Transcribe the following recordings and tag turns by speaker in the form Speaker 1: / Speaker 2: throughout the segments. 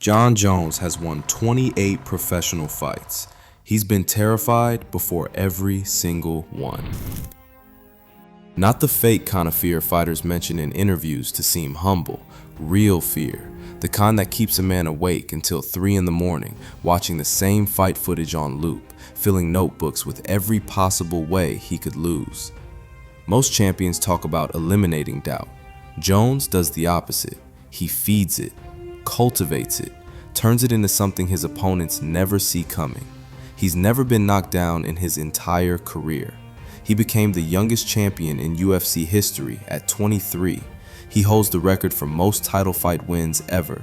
Speaker 1: Jon Jones has won 28 professional fights. He's been terrified before every single one. Not the fake kind of fear fighters mention in interviews to seem humble, real fear, the kind that keeps a man awake until 3 in the morning, watching the same fight footage on loop, filling notebooks with every possible way he could lose. Most champions talk about eliminating doubt. Jones does the opposite. He feeds it, cultivates it, turns it into something his opponents never see coming. He's never been knocked down in his entire career. He became the youngest champion in UFC history at 23. He holds the record for most title fight wins ever.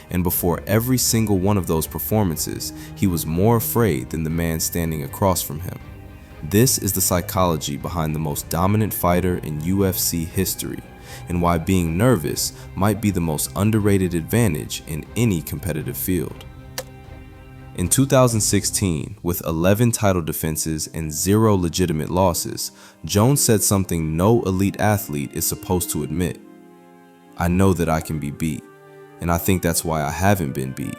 Speaker 1: And before every single one of those performances, he was more afraid than the man standing across from him. This is the psychology behind the most dominant fighter in UFC history, and why being nervous might be the most underrated advantage in any competitive field. In 2016, with 11 title defenses and 0 legitimate losses, Jones said something no elite athlete is supposed to admit. "I know that I can be beat, and I think that's why I haven't been beat.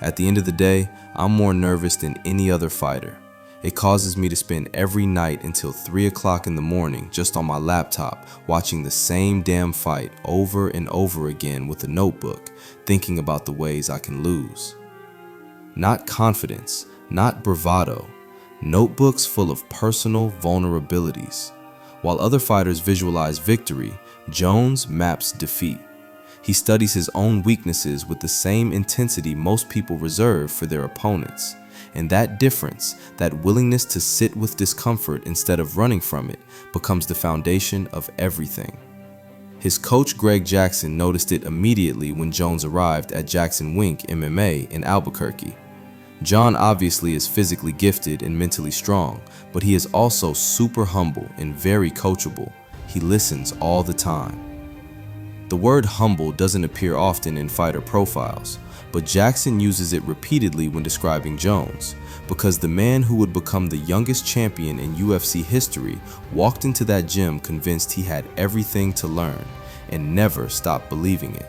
Speaker 1: At the end of the day, I'm more nervous than any other fighter. It causes me to spend every night until 3 o'clock in the morning just on my laptop watching the same damn fight over and over again with a notebook, thinking about the ways I can lose." Not confidence, not bravado, notebooks full of personal vulnerabilities. While other fighters visualize victory, Jones maps defeat. He studies his own weaknesses with the same intensity most people reserve for their opponents. And that difference, that willingness to sit with discomfort instead of running from it, becomes the foundation of everything. His coach Greg Jackson noticed it immediately when Jones arrived at Jackson Wink MMA in Albuquerque. Jon obviously is physically gifted and mentally strong, but he is also super humble and very coachable. He listens all the time. The word humble doesn't appear often in fighter profiles, but Jackson uses it repeatedly when describing Jones, because the man who would become the youngest champion in UFC history walked into that gym convinced he had everything to learn and never stopped believing it.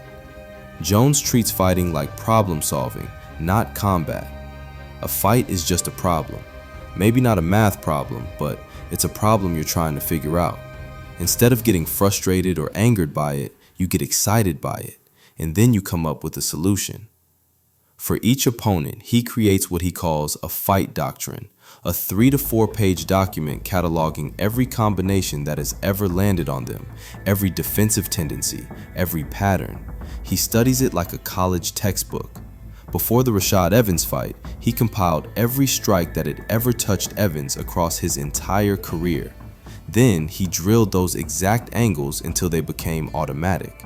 Speaker 1: Jones treats fighting like problem solving, not combat. A fight is just a problem. Maybe not a math problem, but it's a problem you're trying to figure out. Instead of getting frustrated or angered by it, you get excited by it, and then you come up with a solution. For each opponent, he creates what he calls a fight doctrine, a 3 to 4 page document cataloging every combination that has ever landed on them, every defensive tendency, every pattern. He studies it like a college textbook. Before the Rashad Evans fight, he compiled every strike that had ever touched Evans across his entire career. Then he drilled those exact angles until they became automatic.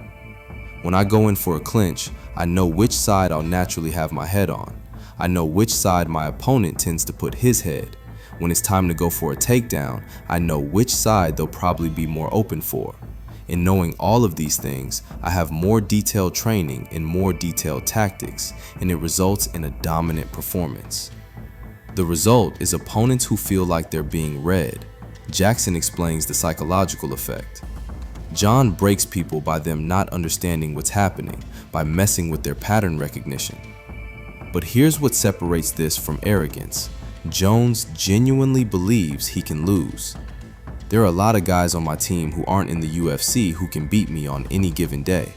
Speaker 1: When I go in for a clinch, I know which side I'll naturally have my head on. I know which side my opponent tends to put his head. When it's time to go for a takedown, I know which side they'll probably be more open for. In knowing all of these things, I have more detailed training and more detailed tactics, and it results in a dominant performance. The result is opponents who feel like they're being read. Jackson explains the psychological effect. Jon breaks people by them not understanding what's happening, by messing with their pattern recognition. But here's what separates this from arrogance. Jones genuinely believes he can lose. There are a lot of guys on my team who aren't in the UFC who can beat me on any given day.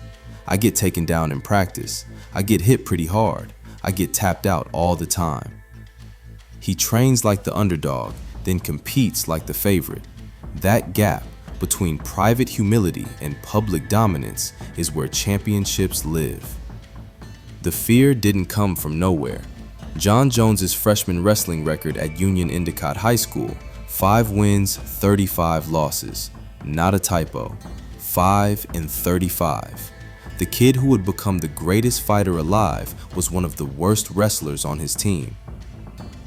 Speaker 1: I get taken down in practice. I get hit pretty hard. I get tapped out all the time. He trains like the underdog, then competes like the favorite. That gap between private humility and public dominance is where championships live. The fear didn't come from nowhere. Jon Jones's freshman wrestling record at Union Endicott High School, 5 wins, 35 losses. Not a typo. 5 and 35. The kid who would become the greatest fighter alive was one of the worst wrestlers on his team.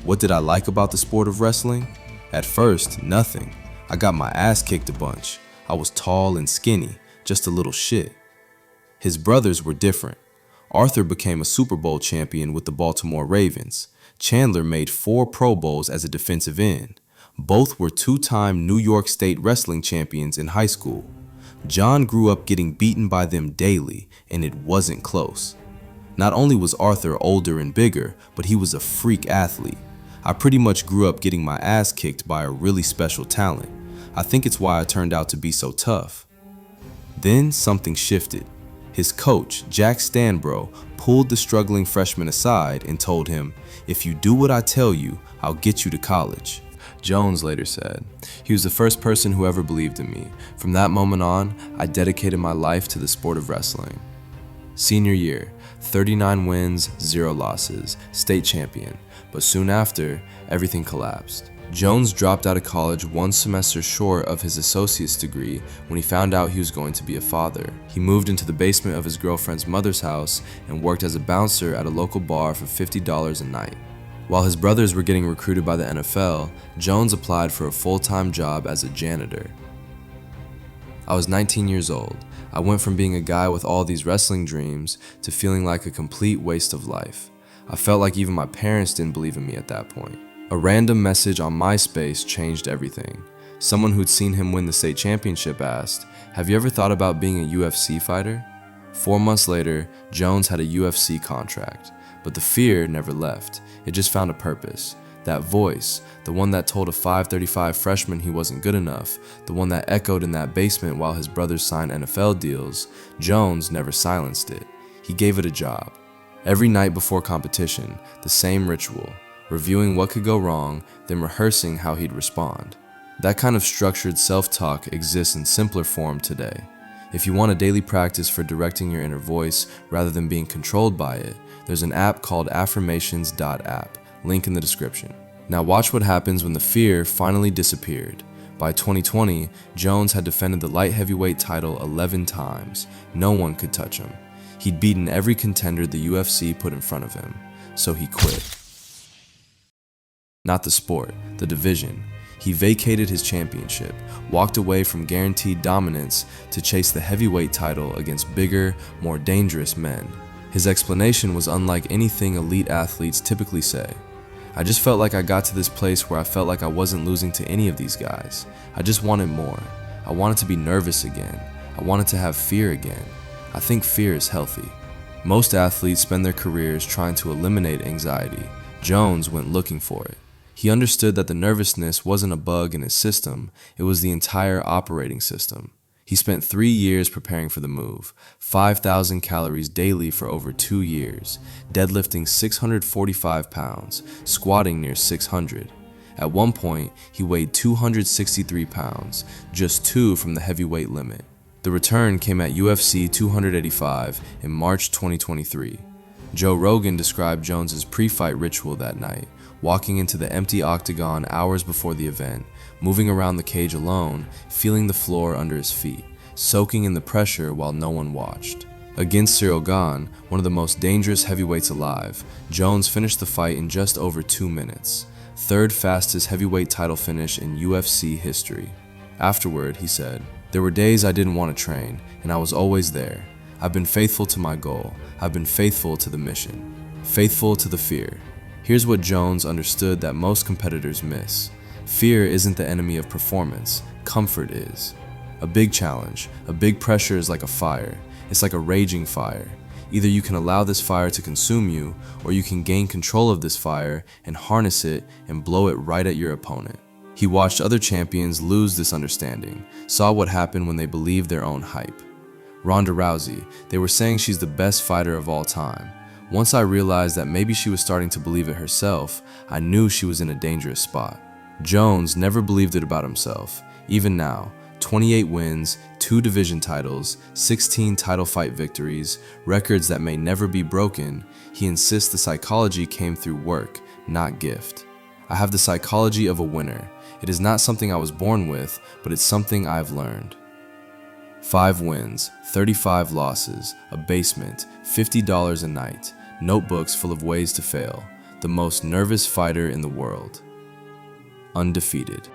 Speaker 1: What did I like about the sport of wrestling? At first, nothing. I got my ass kicked a bunch. I was tall and skinny, just a little shit. His brothers were different. Arthur became a Super Bowl champion with the Baltimore Ravens. Chandler made 4 Pro Bowls as a defensive end. Both were 2-time New York State wrestling champions in high school. Jon grew up getting beaten by them daily, and it wasn't close. Not only was Arthur older and bigger, but he was a freak athlete. I pretty much grew up getting my ass kicked by a really special talent. I think it's why I turned out to be so tough. Then something shifted. His coach, Jack Stanbro, pulled the struggling freshman aside and told him, "If you do what I tell you, I'll get you to college." Jones later said, "He was the first person who ever believed in me. From that moment on, I dedicated my life to the sport of wrestling." Senior year, 39 wins, 0 losses, state champion. But soon after, everything collapsed. Jones dropped out of college 1 semester short of his associate's degree when he found out he was going to be a father. He moved into the basement of his girlfriend's mother's house and worked as a bouncer at a local bar for $50 a night. While his brothers were getting recruited by the NFL, Jones applied for a full-time job as a janitor. I was 19 years old. I went from being a guy with all these wrestling dreams to feeling like a complete waste of life. I felt like even my parents didn't believe in me at that point. A random message on MySpace changed everything. Someone who'd seen him win the state championship asked, "Have you ever thought about being a UFC fighter?" 4 months later, Jones had a UFC contract, but the fear never left. It just found a purpose. That voice, the one that told a 535 freshman he wasn't good enough, the one that echoed in that basement while his brothers signed NFL deals, Jones never silenced it. He gave it a job. Every night before competition, the same ritual, reviewing what could go wrong, then rehearsing how he'd respond. That kind of structured self-talk exists in simpler form today. If you want a daily practice for directing your inner voice rather than being controlled by it, there's an app called affirmations.app, link in the description. Now watch what happens when the fear finally disappeared. By 2020, Jones had defended the light heavyweight title 11 times. No one could touch him. He'd beaten every contender the UFC put in front of him, so he quit. Not the sport, the division. He vacated his championship, walked away from guaranteed dominance to chase the heavyweight title against bigger, more dangerous men. His explanation was unlike anything elite athletes typically say. "I just felt like I got to this place where I felt like I wasn't losing to any of these guys. I just wanted more. I wanted to be nervous again. I wanted to have fear again. I think fear is healthy." Most athletes spend their careers trying to eliminate anxiety. Jones went looking for it. He understood that the nervousness wasn't a bug in his system, it was the entire operating system. He spent 3 years preparing for the move, 5,000 calories daily for over 2 years, deadlifting 645 pounds, squatting near 600. At one point, he weighed 263 pounds, just 2 from the heavyweight limit. The return came at UFC 285 in March 2023. Joe Rogan described Jones's pre-fight ritual that night, walking into the empty octagon hours before the event, moving around the cage alone, feeling the floor under his feet, soaking in the pressure while no one watched. Against Cyril Gane, one of the most dangerous heavyweights alive, Jones finished the fight in just over 2 minutes, 3rd fastest heavyweight title finish in UFC history. Afterward, he said, "There were days I didn't want to train, and I was always there. I've been faithful to my goal. I've been faithful to the mission. Faithful to the fear." Here's what Jones understood that most competitors miss. Fear isn't the enemy of performance, comfort is. A big challenge, a big pressure is like a fire. It's like a raging fire. Either you can allow this fire to consume you, or you can gain control of this fire and harness it and blow it right at your opponent. He watched other champions lose this understanding, saw what happened when they believed their own hype. Ronda Rousey, they were saying she's the best fighter of all time. Once I realized that maybe she was starting to believe it herself, I knew she was in a dangerous spot. Jones never believed it about himself. Even now, 28 wins, 2 division titles, 16 title fight victories, records that may never be broken, he insists the psychology came through work, not gift. "I have the psychology of a winner. It is not something I was born with, but it's something I've learned." 5 wins, 35 losses, a basement, $50 a night, notebooks full of ways to fail. The most nervous fighter in the world. Undefeated.